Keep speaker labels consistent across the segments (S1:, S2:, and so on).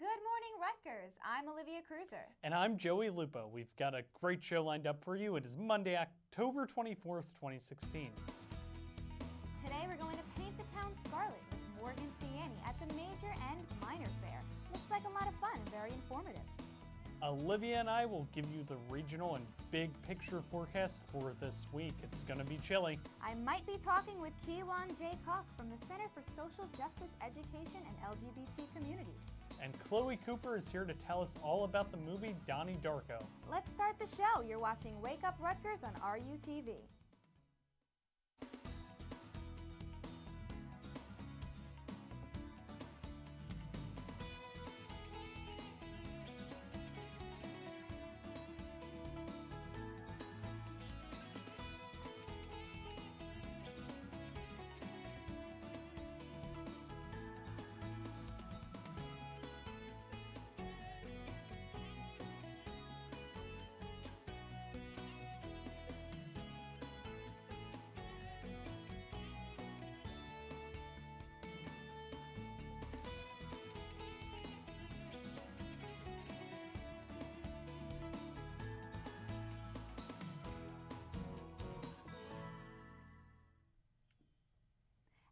S1: Good morning, Rutgers. I'm Olivia Cruiser.
S2: And I'm Joey Lupo. We've got a great show lined up for you. It is Monday, October 24th, 2016.
S1: Today we're going to paint the town scarlet with Morgan C. Annie at the Major and Minor Fair. Looks like a lot of fun and very informative.
S2: Olivia and I will give you the regional and big picture forecast for this week. It's going to be chilly.
S1: I might be talking with Kiwan J. Koch from the Center for Social Justice Education and LGBT Communities.
S2: And Chloe Cooper is here to tell us all about the movie Donnie Darko.
S1: Let's start the show. You're watching Wake Up Rutgers on RUTV.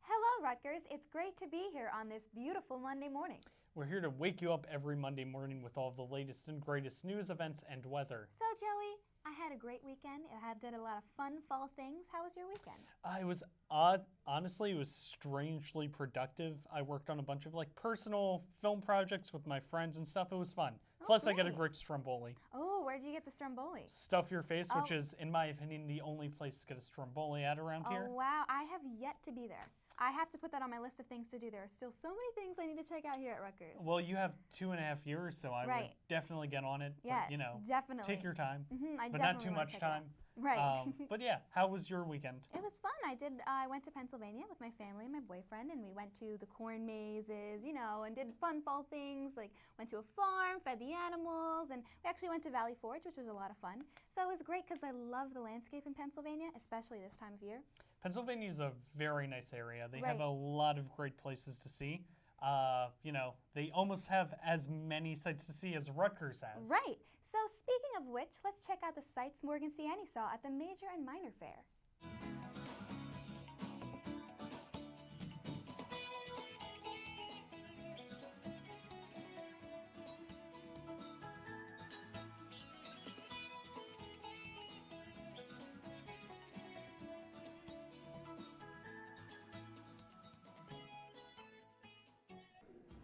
S1: Hello, Rutgers. It's great to be here on this beautiful Monday morning.
S2: We're here to wake you up every Monday morning with all of the latest and greatest news, events, and weather.
S1: So, Joey, I had a great weekend. I did a lot of fun fall things. How was your weekend?
S2: It was odd. Honestly, it was strangely productive. I worked on a bunch of personal film projects with my friends and stuff. It was fun.
S1: Oh,
S2: Plus, I
S1: great.
S2: get a great stromboli.
S1: Oh, where'd you get the stromboli?
S2: Stuff Your Face,
S1: Oh.
S2: which is, in my opinion, the only place to get a stromboli at around here.
S1: Oh, wow. I have yet to be there. I have to put that on my list of things to do. There are still so many things I need to check out here at Rutgers.
S2: Well, you have 2.5 years, so I would definitely get on it.
S1: Yeah,
S2: but,
S1: definitely.
S2: take your time,
S1: I
S2: but
S1: definitely
S2: not too
S1: wanna
S2: much
S1: check it out.
S2: time.
S1: Right.
S2: But yeah, how was your weekend?
S1: It was fun. I went to Pennsylvania with my family and my boyfriend, and we went to the corn mazes, and did fun fall things, like went to a farm, fed the animals, and we actually went to Valley Forge, which was a lot of fun. So it was great because I love the landscape in Pennsylvania, especially this time of year.
S2: Pennsylvania is a very nice area. They
S1: Right.
S2: have a lot of great places to see. They almost have as many sights to see as Rutgers has.
S1: Right. So speaking of which, let's check out the sights Morgan C. Annie saw at the Major and Minor Fair.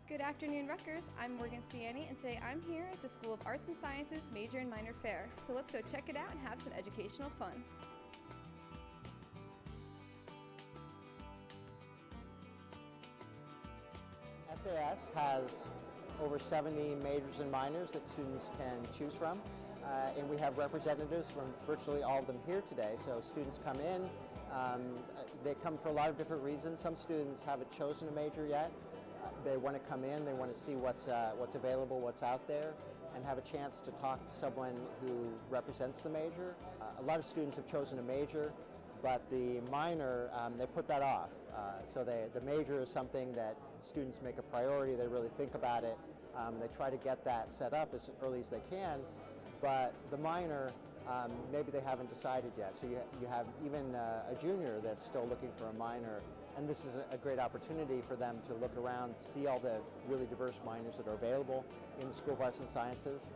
S3: Good afternoon, Rutgers. I'm Morgan C. Annie, and today I'm here at the School of Arts and Sciences Major and Minor Fair. So let's go check it out and have some educational fun.
S4: SAS has over 70 majors and minors that students can choose from. And we have representatives from virtually all of them here today. So students come in, they come for a lot of different reasons. Some students haven't chosen a major yet. They want to come in, they want to see what's available, what's out there, and have a chance to talk to someone who represents the major. A lot of students have chosen a major, but the minor, they put that off. So the major is something that students make a priority, they really think about it. They try to get that set up as early as they can, but the minor, maybe they haven't decided yet. So you have even a junior that's still looking for a minor, and this is a great opportunity for them to look around, see all the really diverse minors that are available in the School of Arts and Sciences,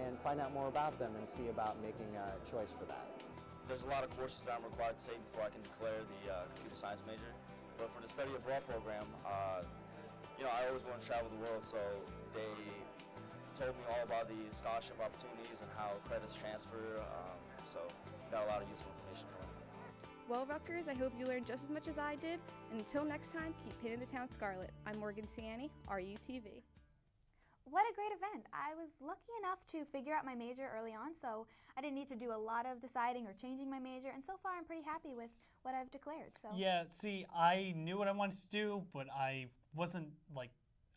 S4: and find out more about them and see about making a choice for that.
S5: There's a lot of courses that I'm required to take before I can declare the computer science major, but for the study abroad program, I always want to travel the world, so they told me all about the scholarship opportunities and how credits transfer, so got a lot of useful information from it.
S3: Well, Rutgers, I hope you learned just as much as I did. And until next time, keep painting the town scarlet. I'm Morgan C. Annie, RUTV.
S1: What a great event. I was lucky enough to figure out my major early on, so I didn't need to do a lot of deciding or changing my major, and so far I'm pretty happy with what I've declared. So
S2: Yeah, see, I knew what I wanted to do, but I wasn't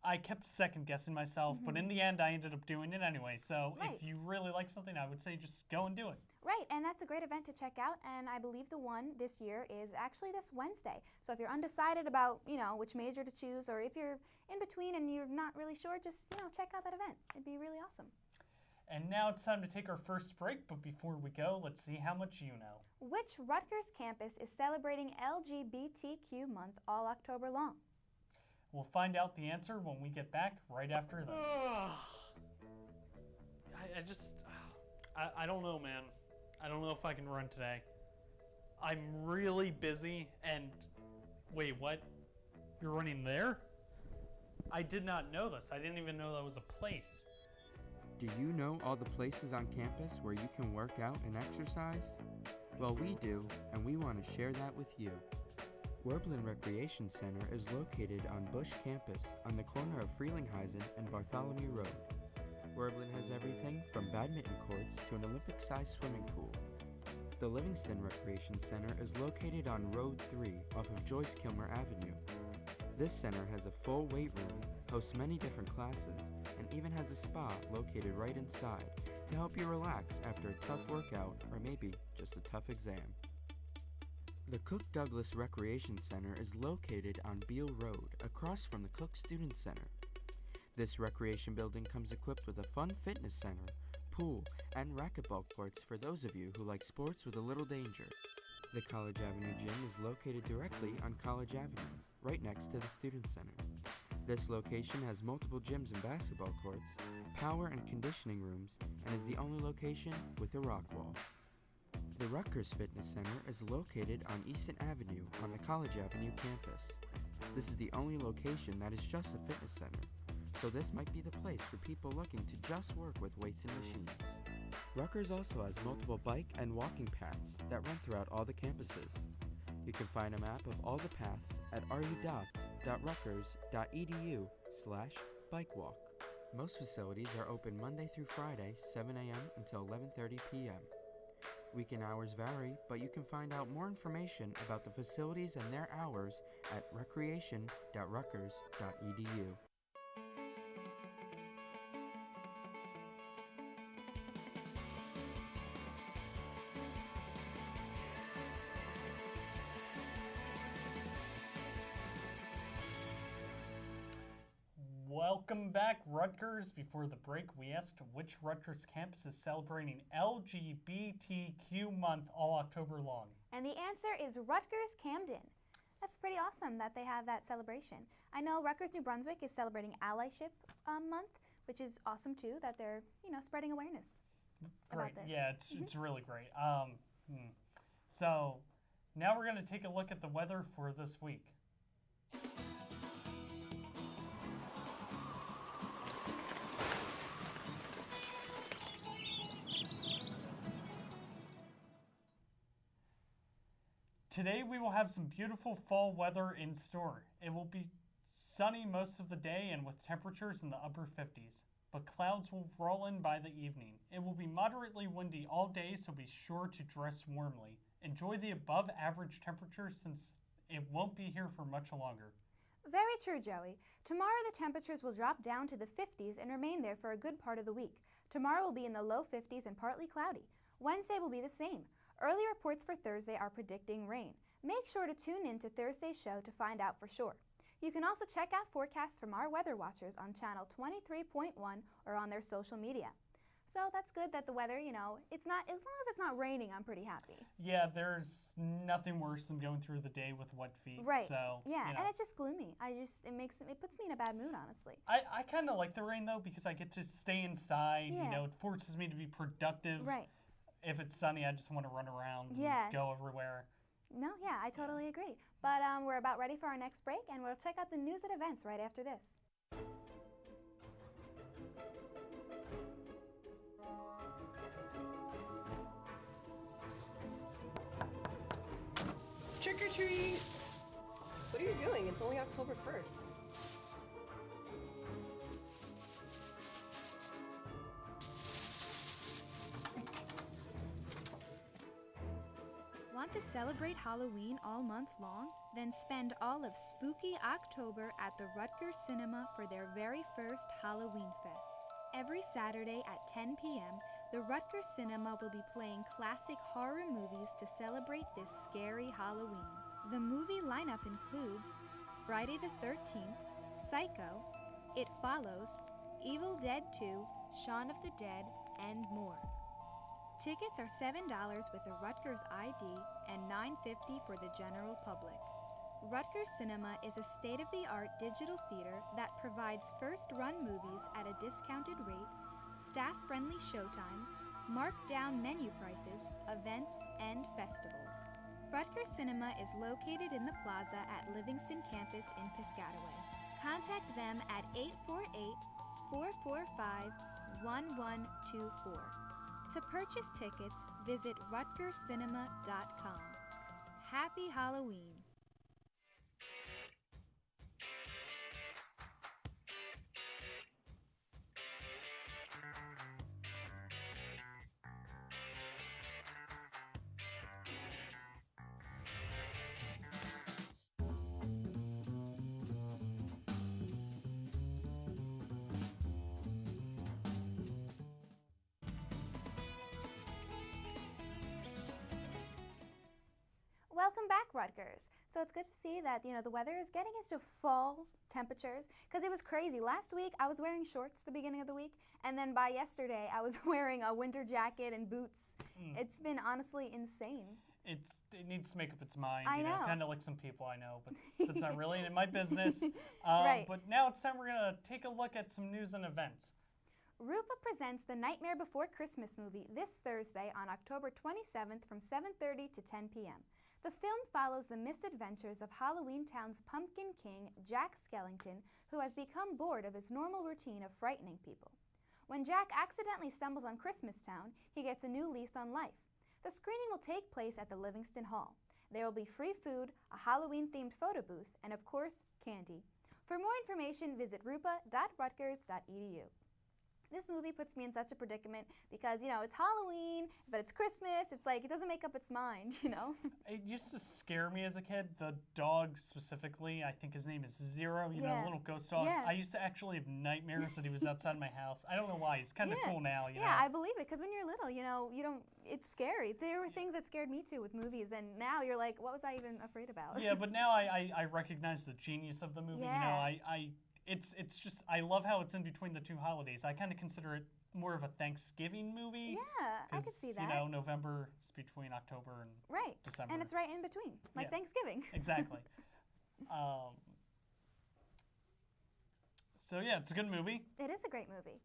S2: I kept second guessing myself, but in the end I ended up doing it anyway. So
S1: Right.
S2: if you really like something, I would say just go and do it.
S1: Right, and that's a great event to check out, and I believe the one this year is actually this Wednesday. So if you're undecided about, which major to choose, or if you're in between and you're not really sure, just, check out that event. It'd be really awesome.
S2: And now it's time to take our first break, but before we go, let's see how much you know.
S1: Which Rutgers campus is celebrating LGBTQ month all October long?
S2: We'll find out the answer when we get back right after this.
S6: I don't know, man. I don't know if I can run today. I'm really busy and... Wait, what? You're running there? I did not know this. I didn't even know that was a place.
S7: Do you know all the places on campus where you can work out and exercise? Well, we do, and we want to share that with you. Werblin Recreation Center is located on Bush campus on the corner of Frelinghuysen and Bartholomew Road. Werblin has everything from badminton courts to an Olympic-sized swimming pool. The Livingston Recreation Center is located on Road 3 off of Joyce Kilmer Avenue. This center has a full weight room, hosts many different classes, and even has a spa located right inside to help you relax after a tough workout or maybe just a tough exam. The Cook Douglas Recreation Center is located on Beale Road across from the Cook Student Center. This recreation building comes equipped with a fun fitness center, pool, and racquetball courts for those of you who like sports with a little danger. The College Avenue Gym is located directly on College Avenue, right next to the Student Center. This location has multiple gyms and basketball courts, power and conditioning rooms, and is the only location with a rock wall. The Rutgers Fitness Center is located on Easton Avenue on the College Avenue campus. This is the only location that is just a fitness center, so this might be the place for people looking to just work with weights and machines. Rutgers also has multiple bike and walking paths that run throughout all the campuses. You can find a map of all the paths at rudots.rutgers.edu/bikewalk. Most facilities are open Monday through Friday, 7 a.m. until 11:30 p.m. Weekend hours vary, but you can find out more information about the facilities and their hours at recreation.rutgers.edu.
S2: Welcome back, Rutgers. Before the break, we asked which Rutgers campus is celebrating LGBTQ month all October long.
S1: And the answer is Rutgers Camden. That's pretty awesome that they have that celebration. I know Rutgers New Brunswick is celebrating Allyship month, which is awesome too, that they're, spreading awareness
S2: Great.
S1: about this.
S2: Yeah, it's really great. So now we're going to take a look at the weather for this week. Today we will have some beautiful fall weather in store. It will be sunny most of the day and with temperatures in the upper 50s, but clouds will roll in by the evening. It will be moderately windy all day, so be sure to dress warmly. Enjoy the above average temperature since it won't be here for much longer.
S1: Very true, Joey. Tomorrow the temperatures will drop down to the 50s and remain there for a good part of the week. Tomorrow will be in the low 50s and partly cloudy. Wednesday will be the same. Early reports for Thursday are predicting rain. Make sure to tune in to Thursday's show to find out for sure. You can also check out forecasts from our weather watchers on channel 23.1 or on their social media. So that's good that the weather, it's not, as long as it's not raining, I'm pretty happy.
S2: Yeah, there's nothing worse than going through the day with wet feet.
S1: Right.
S2: So,
S1: yeah, and it's just gloomy. It puts me in a bad mood, honestly.
S2: I kind of like the rain though because I get to stay inside.
S1: Yeah.
S2: It forces me to be productive.
S1: Right.
S2: If it's sunny, I just want to run around and go everywhere.
S1: No, yeah, I totally agree. But we're about ready for our next break, and we'll check out the news and events right after this.
S8: Trick or treat! What are you doing? It's only October 1st.
S9: Want to celebrate Halloween all month long? Then spend all of spooky October at the Rutgers Cinema for their very first Halloween Fest. Every Saturday at 10 p.m., The Rutgers Cinema will be playing classic horror movies to celebrate this scary Halloween. The movie lineup includes Friday the 13th, Psycho, It Follows, Evil Dead 2, Shaun of the Dead, and more. Tickets are $7 with a Rutgers ID and $9.50 for the general public. Rutgers Cinema is a state-of-the-art digital theater that provides first-run movies at a discounted rate, staff-friendly showtimes, marked-down menu prices, events, and festivals. Rutgers Cinema is located in the plaza at Livingston Campus in Piscataway. Contact them at 848-445-1124. To purchase tickets, visit rutgerscinema.com. Happy Halloween!
S1: Welcome back, Rutgers. So it's good to see that, the weather is getting into fall temperatures, because it was crazy. Last week, I was wearing shorts the beginning of the week, and then by yesterday, I was wearing a winter jacket and boots. It's been honestly insane.
S2: It needs to make up its mind.
S1: I know.
S2: Kind of like some people I know, but that's not really in my business.
S1: Right.
S2: But now it's time we're going to take a look at some news and events.
S1: RUPA presents the Nightmare Before Christmas movie this Thursday on October 27th from 7:30 to 10 p.m. The film follows the misadventures of Halloween Town's Pumpkin King, Jack Skellington, who has become bored of his normal routine of frightening people. When Jack accidentally stumbles on Christmas Town, he gets a new lease on life. The screening will take place at the Livingston Hall. There will be free food, a Halloween-themed photo booth, and of course, candy. For more information, visit rupa.rutgers.edu. This movie puts me in such a predicament because, it's Halloween, but it's Christmas. It's like it doesn't make up its mind,
S2: It used to scare me as a kid. The dog specifically, I think his name is Zero, the little ghost dog.
S1: Yeah.
S2: I used to actually have nightmares that he was outside my house. I don't know why. He's kind of cool now,
S1: Yeah, I believe it because when you're little, you don't, it's scary. There were things that scared me too with movies, and now you're like, what was I even afraid about?
S2: Yeah, but now I recognize the genius of the movie.
S1: Yeah.
S2: It's just, I love how it's in between the two holidays. I kind of consider it more of a Thanksgiving movie.
S1: Yeah, I could see that.
S2: November is between October and December.
S1: And it's right in between, like
S2: Yeah.
S1: Thanksgiving.
S2: Exactly. So yeah, it's a good movie.
S1: It is a great movie.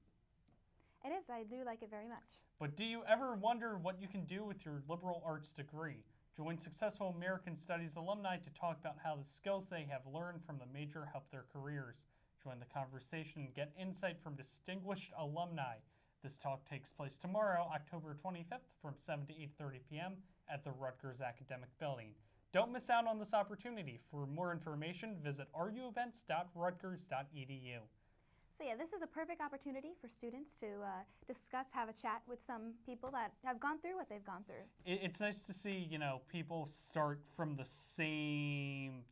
S1: It is. I do like it very much.
S2: But do you ever wonder what you can do with your liberal arts degree? Join successful American Studies alumni to talk about how the skills they have learned from the major help their careers. Join the conversation and get insight from distinguished alumni. This talk takes place tomorrow, October 25th from 7 to 8:30 p.m. at the Rutgers Academic Building. Don't miss out on this opportunity. For more information, visit ruevents.rutgers.edu.
S1: So yeah, this is a perfect opportunity for students to discuss, have a chat with some people that have gone through what they've gone through.
S2: It's nice to see, people start from the same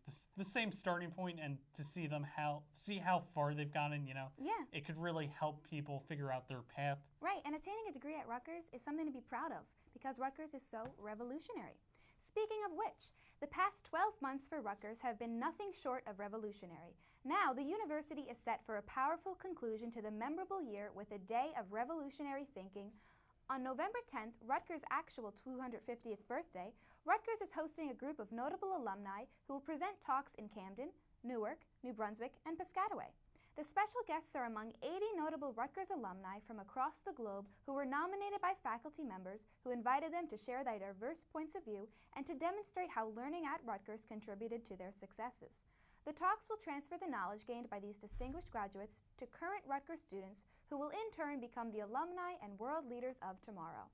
S2: starting point and to see how far they've gotten,
S1: Yeah.
S2: It could really help people figure out their path.
S1: Right, and attaining a degree at Rutgers is something to be proud of because Rutgers is so revolutionary. Speaking of which, the past 12 months for Rutgers have been nothing short of revolutionary. Now, the university is set for a powerful conclusion to the memorable year with a day of revolutionary thinking. On November 10th, Rutgers' actual 250th birthday, Rutgers is hosting a group of notable alumni who will present talks in Camden, Newark, New Brunswick, and Piscataway. The special guests are among 80 notable Rutgers alumni from across the globe who were nominated by faculty members who invited them to share their diverse points of view and to demonstrate how learning at Rutgers contributed to their successes. The talks will transfer the knowledge gained by these distinguished graduates to current Rutgers students who will in turn become the alumni and world leaders of tomorrow.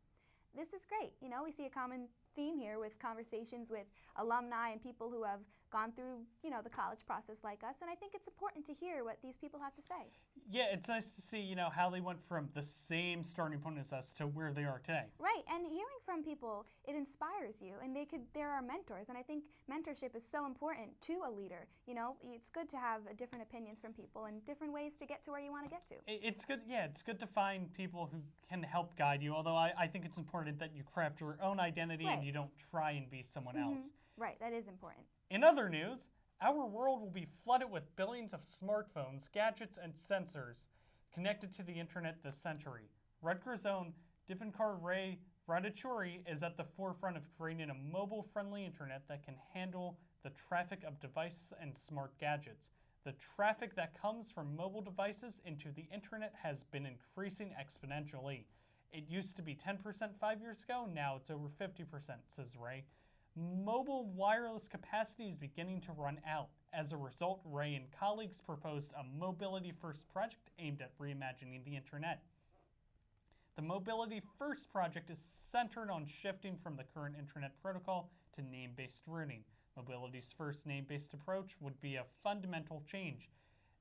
S1: This is great. We see a common theme here with conversations with alumni and people who have gone through, you know, the college process like us, and I think it's important to hear what these people have to say.
S2: Yeah, it's nice to see, you know, how they went from the same starting point as us to where they are today.
S1: Right, and hearing from people, it inspires you, and there are mentors, and I think mentorship is so important to a leader. You know, it's good to have different opinions from people and different ways to get to where you want to get to.
S2: It's good, yeah, it's good to find people who can help guide you, although I think it's important that you craft your own identity and
S1: Right.
S2: you don't try and be someone else.
S1: Right, that is important.
S2: In other news, our world will be flooded with billions of smartphones, gadgets, and sensors connected to the internet this century. Rutgers' own Dipankar Ray Radachuri is at the forefront of creating a mobile-friendly internet that can handle the traffic of devices and smart gadgets. The traffic that comes from mobile devices into the internet has been increasing exponentially. It used to be 10% 5 years ago, now it's over 50%, says Ray. Mobile wireless capacity is beginning to run out. As a result, Ray and colleagues proposed a Mobility First project aimed at reimagining the internet. The Mobility First project is centered on shifting from the current internet protocol to name-based routing. Mobility's first name-based approach would be a fundamental change.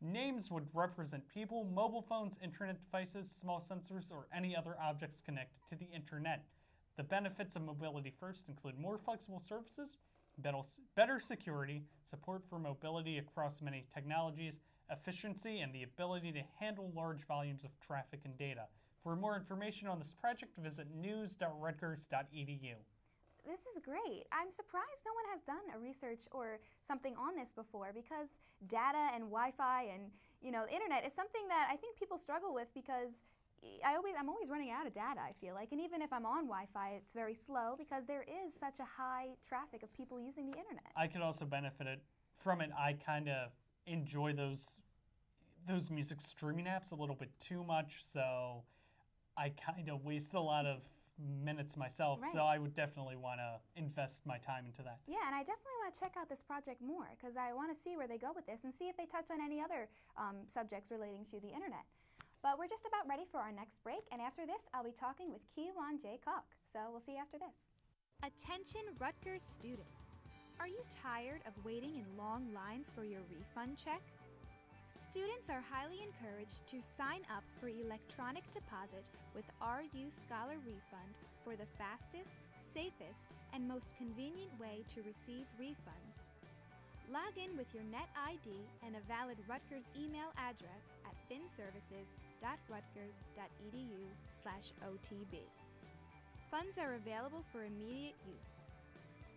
S2: Names would represent people, mobile phones, internet devices, small sensors, or any other objects connected to the internet. The benefits of Mobility First include more flexible services, better security, support for mobility across many technologies, efficiency, and the ability to handle large volumes of traffic and data. For more information on this project, visit news.rutgers.edu.
S1: This is great. I'm surprised no one has done a research or something on this before, because data and Wi-Fi and, you know, the internet is something that I think people struggle with, because I'm always running out of data, I feel like, and even if I'm on Wi-Fi, it's very slow because there is such a high traffic of people using the internet.
S2: I could also benefit from it. I kind of enjoy those music streaming apps a little bit too much, so I kind of waste a lot of minutes myself,
S1: Right.
S2: so I would definitely want to invest my time into that.
S1: Yeah, and I definitely want to check out this project more, because I want to see where they go with this and see if they touch on any other subjects relating to the internet. But we're just about ready for our next break, and after this, I'll be talking with Kiwan J. Koch. So we'll see you after this.
S9: Attention Rutgers students. Are you tired of waiting in long lines for your refund check? Students are highly encouraged to sign up for electronic deposit with RU Scholar Refund for the fastest, safest, and most convenient way to receive refunds. Log in with your net ID and a valid Rutgers email address at finservices.rutgers.edu/OTB. Funds are available for immediate use.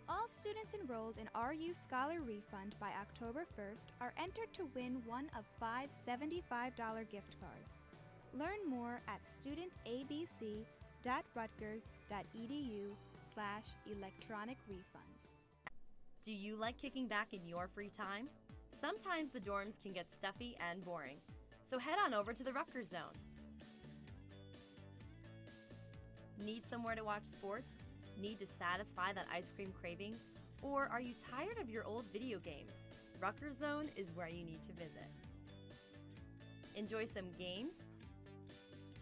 S9: All students enrolled in RU Scholar Refund by October 1st are entered to win one of 5 $75 gift cards. Learn more at studentabc.rutgers.edu/electronic refunds.
S10: Do you like kicking back in your free time? Sometimes the dorms can get stuffy and boring, so head on over to the Rutgers Zone. Need somewhere to watch sports? Need to satisfy that ice cream craving? Or are you tired of your old video games? Rutgers Zone is where you need to visit. Enjoy some games,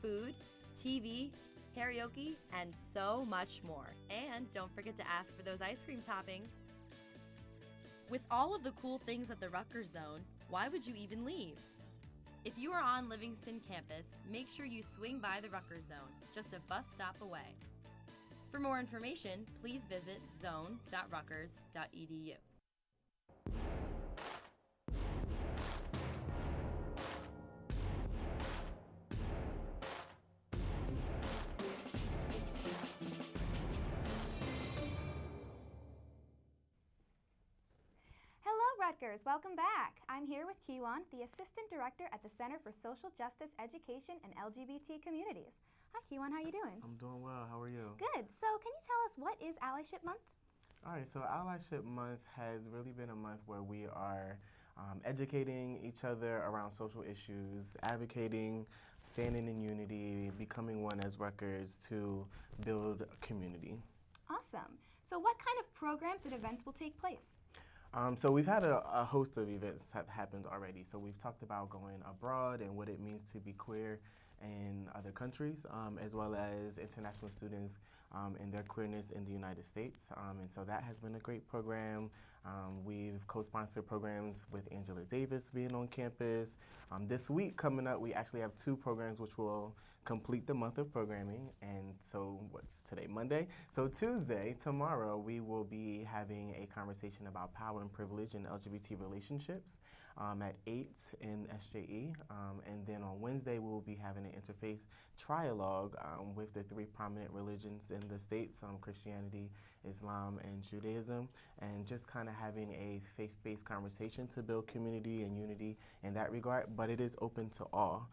S10: food, TV, karaoke, and so much more. And don't forget to ask for those ice cream toppings. With all of the cool things at the Rutgers Zone, why would you even leave? If you are on Livingston campus, make sure you swing by the Rutgers Zone, just a bus stop away. For more information, please visit zone.rutgers.edu.
S1: Rutgers, welcome back. I'm here with Kiwan, the Assistant Director at the Center for Social Justice Education and LGBT Communities. Hi Kiwan, how are you doing?
S11: I'm doing well, how are you?
S1: Good. So can you tell us what is Allyship Month?
S11: All right, so Allyship Month has really been a month where we are educating each other around social issues, advocating, standing in unity, becoming one as Rutgers to build a community.
S1: Awesome. So what kind of programs and events will take place?
S11: So we've had a host of events have happened already. So we've talked about going abroad and what it means to be queer in other countries, as well as international students and their queerness in the United States. And so that has been a great program. We've co-sponsored programs with Angela Davis being on campus. This week coming up, we actually have 2 programs which will complete the month of programming. And so what's today, Monday? So Tuesday, tomorrow, we will be having a conversation about power and privilege in LGBT relationships at 8 in SJE. And then on Wednesday, we will be having an interfaith trialogue with the 3 prominent religions in the States, Christianity, Islam, and Judaism, and just kind of having a faith-based conversation to build community and unity in that regard, but it is open to all.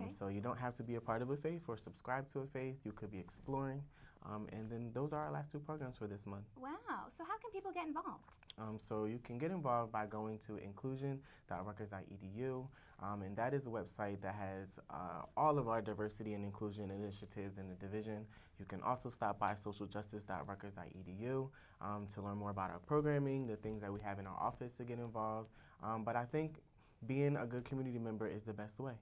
S11: So you don't have to be a part of a faith or subscribe to a faith. You could be exploring. And then those are our last 2 programs for this month.
S1: Wow. So how can people get involved?
S11: So you can get involved by going to inclusion.rutgers.edu, and that is a website that has all of our diversity and inclusion initiatives in the division. You can also stop by socialjustice.rutgers.edu to learn more about our programming, the things that we have in our office to get involved. But I think being a good community member is the best way.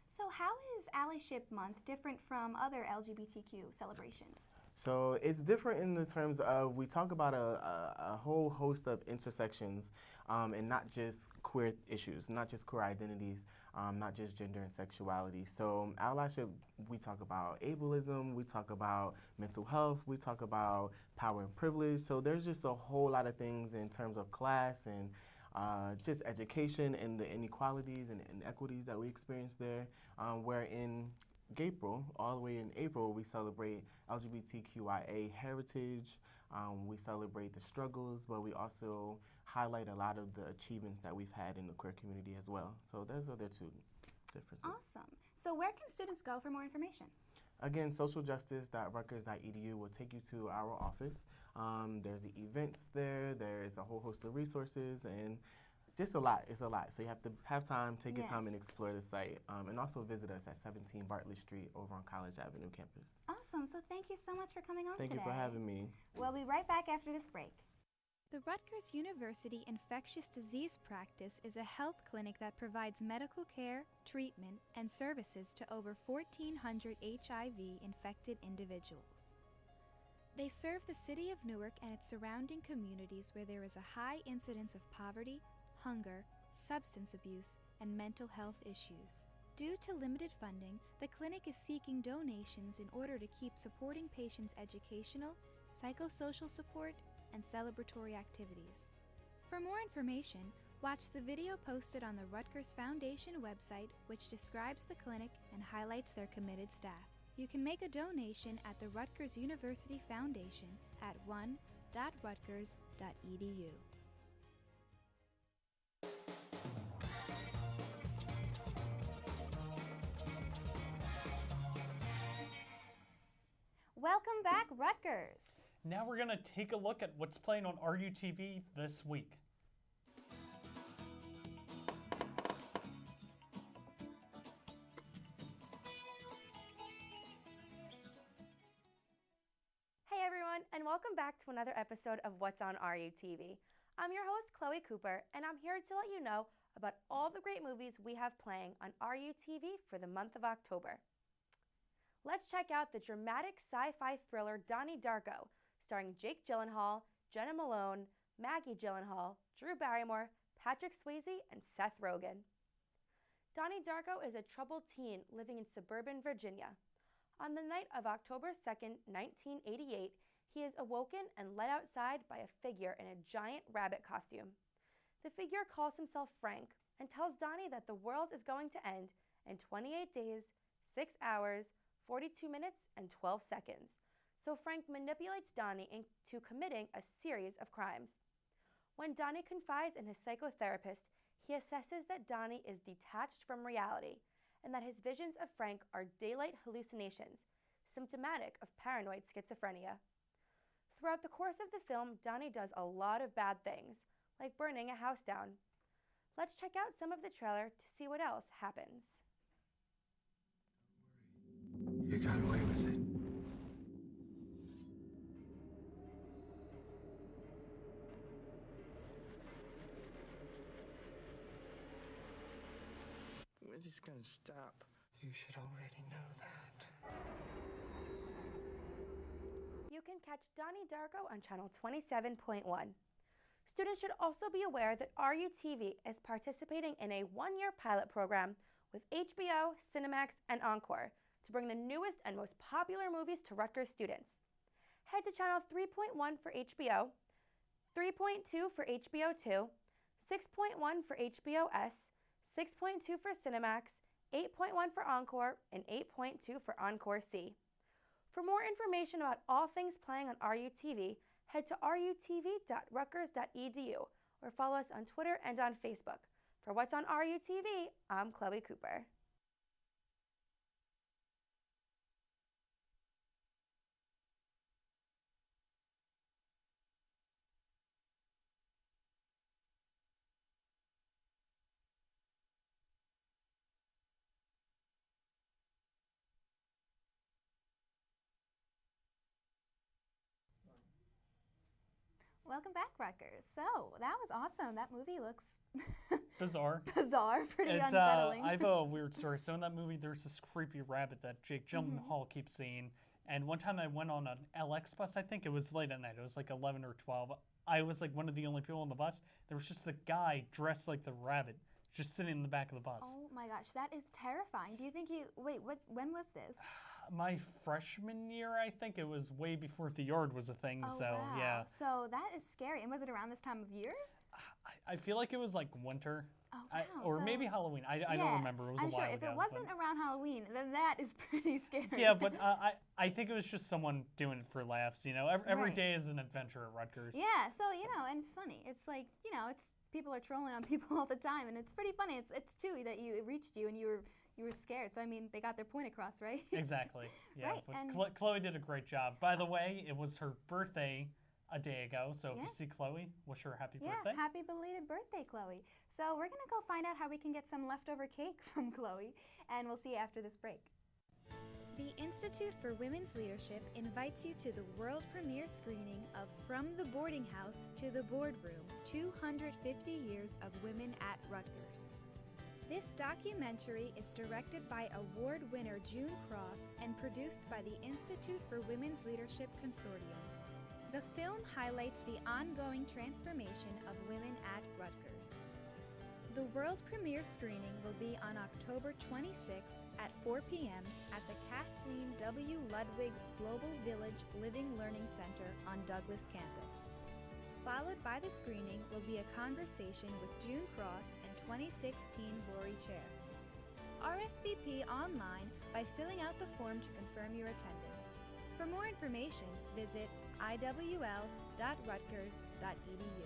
S1: So how is Allyship Month different from other LGBTQ celebrations?
S11: So it's different in the terms of we talk about a whole host of intersections and not just queer issues, not just queer identities, not just gender and sexuality. So Allyship, we talk about ableism, we talk about mental health, we talk about power and privilege. So there's just a whole lot of things in terms of class and just education and the inequalities and inequities that we experience there, where in April, all the way in April, we celebrate LGBTQIA heritage, we celebrate the struggles, but we also highlight a lot of the achievements that we've had in the queer community as well. So those are the 2 differences.
S1: Awesome. So where can students go for more information?
S11: Again, socialjustice.rutgers.edu will take you to our office. There's the events there, there's a whole host of resources, and just a lot. It's a lot. So you have to have time, take your time and explore the site. And also visit us at 17 Bartlett Street over on College Avenue campus.
S1: Awesome. So thank you so much for coming on today.
S11: Thank you for having me.
S1: We'll be right back after this break.
S9: The Rutgers University Infectious Disease Practice is a health clinic that provides medical care, treatment, and services to over 1,400 HIV-infected individuals. They serve the city of Newark and its surrounding communities where there is a high incidence of poverty, hunger, substance abuse, and mental health issues. Due to limited funding, the clinic is seeking donations in order to keep supporting patients' educational, psychosocial support, and celebratory activities. For more information, watch the video posted on the Rutgers Foundation website, which describes the clinic and highlights their committed staff. You can make a donation at the Rutgers University Foundation at one.rutgers.edu.
S1: Welcome back, Rutgers.
S2: Now we're going to take a look at what's playing on RUTV this week.
S12: Hey everyone, and welcome back to another episode of What's on RUTV. I'm your host, Chloe Cooper, and I'm here to let you know about all the great movies we have playing on RUTV for the month of October. Let's check out the dramatic sci-fi thriller Donnie Darko, starring Jake Gyllenhaal, Jenna Malone, Maggie Gyllenhaal, Drew Barrymore, Patrick Swayze, and Seth Rogen. Donnie Darko is a troubled teen living in suburban Virginia. On the night of October 2nd, 1988, he is awoken and led outside by a figure in a giant rabbit costume. The figure calls himself Frank and tells Donnie that the world is going to end in 28 days, 6 hours, 42 minutes, and 12 seconds. So Frank manipulates Donnie into committing a series of crimes. When Donnie confides in his psychotherapist, he assesses that Donnie is detached from reality and that his visions of Frank are daylight hallucinations, symptomatic of paranoid schizophrenia. Throughout the course of the film, Donnie does a lot of bad things, like burning a house down. Let's check out some of the trailer to see what else happens.
S13: You got away with it. We're just gonna stop. You should already know that.
S12: You can catch Donnie Darko on channel 27.1. Students should also be aware that RUTV is participating in a one-year pilot program with HBO, Cinemax, and Encore to bring the newest and most popular movies to Rutgers students. Head to channel 3.1 for HBO, 3.2 for HBO 2, 6.1 for HBO S, 6.2 for Cinemax, 8.1 for Encore, and 8.2 for Encore C. For more information about all things playing on RUTV, head to rutv.rutgers.edu or follow us on Twitter and on Facebook. For What's on RUTV, I'm Chloe Cooper.
S1: Welcome back, Rutgers. So, that was awesome. That movie looks
S2: Bizarre.
S1: bizarre, pretty
S2: It's,
S1: unsettling.
S2: I have a weird story. So in that movie, there's this creepy rabbit that Jake Gyllenhaal keeps seeing. And one time I went on an LX bus, I think it was late at night. It was like 11 or 12. I was like one of the only people on the bus. There was just a guy dressed like the rabbit just sitting in the back of the bus.
S1: Oh my gosh, that is terrifying. Do you think wait, when was this?
S2: My freshman year, I think. It was way before the yard was a thing.
S1: Oh,
S2: so,
S1: wow.
S2: yeah.
S1: So that is scary. And was it around this time of year?
S2: I feel like it was like winter.
S1: Oh, wow.
S2: Or
S1: So-
S2: maybe Halloween. I don't remember. It was
S1: I'm
S2: a while
S1: sure if
S2: ago.
S1: it wasn't around Halloween, then that is pretty scary.
S2: Yeah, but I think it was just someone doing it for laughs. You know, every
S1: Right.
S2: day is an adventure at Rutgers.
S1: Yeah, so and it's funny. It's like it's people are trolling on people all the time, and it's pretty funny. It's too that it reached you and you were scared. So I mean, they got their point across, right?
S2: Exactly. Yeah,
S1: Right,
S2: but
S1: and-
S2: Chloe did a great job. By the way, it was her birthday a day ago, so if
S1: Yeah.
S2: you see Chloe, wish her a happy
S1: Yeah,
S2: birthday.
S1: happy belated birthday, Chloe. So we're gonna go find out how we can get some leftover cake from Chloe, and we'll see you after this break.
S9: The Institute for Women's Leadership invites you to the world premiere screening of From the Boarding House to the Boardroom, 250 Years of Women at Rutgers. This documentary is directed by award winner June Cross and produced by the Institute for Women's Leadership Consortium. The film highlights the ongoing transformation of women at Rutgers. The world premiere screening will be on October 26th at 4 p.m. at the Kathleen W. Ludwig Global Village Living Learning Center on Douglas campus. Followed by the screening will be a conversation with June Cross and 2016 Rory Chair. RSVP online by filling out the form to confirm your attendance. For more information, visit iwl.rutgers.edu.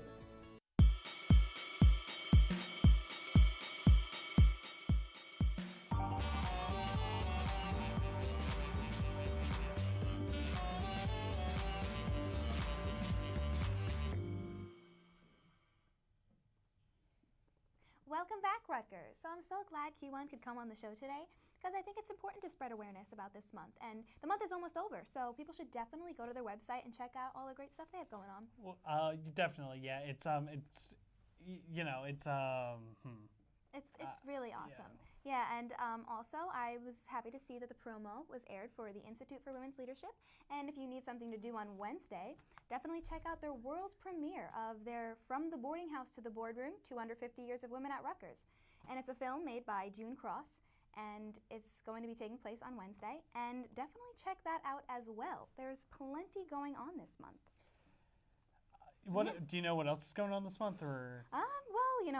S1: Welcome back, Rutgers. So I'm so glad Q1 could come on the show today because I think it's important to spread awareness about this month. And the month is almost over, so people should definitely go to their website and check out all the great stuff they have going on.
S2: Well, definitely, yeah. It's
S1: really awesome. Yeah, and also I was happy to see that the promo was aired for the Institute for Women's Leadership. And if you need something to do on Wednesday, definitely check out their world premiere of their From the Boarding House to the Boardroom, 250 Years of Women at Rutgers. And it's a film made by June Cross, and it's going to be taking place on Wednesday. And definitely check that out as well. There's plenty going on this month.
S2: Do you know what else is going on this month, or?
S1: Well,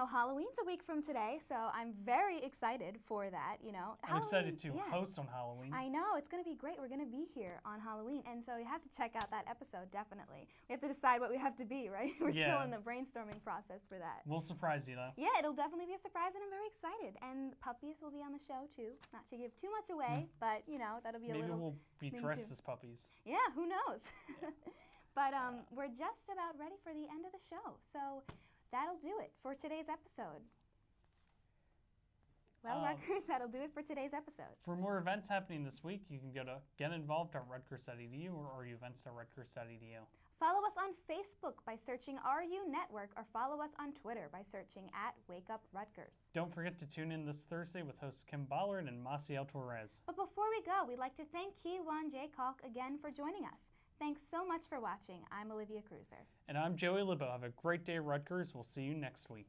S1: Halloween's a week from today, so I'm very excited for that.
S2: I'm excited to host on Halloween.
S1: I know, it's going to be great. We're going to be here on Halloween, and so you have to check out that episode, definitely. We have to decide what we have to be, right? We're still in the brainstorming process for that.
S2: We'll surprise you, though.
S1: Yeah, it'll definitely be a surprise, and I'm very excited. And puppies will be on the show, too. Not to give too much away, but, that'll be a
S2: Maybe
S1: little...
S2: we'll be dressed as puppies.
S1: Yeah, who knows? But we're just about ready for the end of the show, so that'll do it for today's episode. Well, Rutgers, that'll do it for today's episode.
S2: For more events happening this week, you can go to getinvolved.rutgers.edu or ruevents.rutgers.edu.
S1: Follow us on Facebook by searching RU Network, or follow us on Twitter by searching @WakeUpRutgers.
S2: Don't forget to tune in this Thursday with hosts Kim Ballard and Maciel Torres.
S1: But before we go, we'd like to thank Ki-Wan J. Kalk again for joining us. Thanks so much for watching. I'm Olivia Cruiser.
S2: And I'm Joey Lebo. Have a great day, Rutgers. We'll see you next week.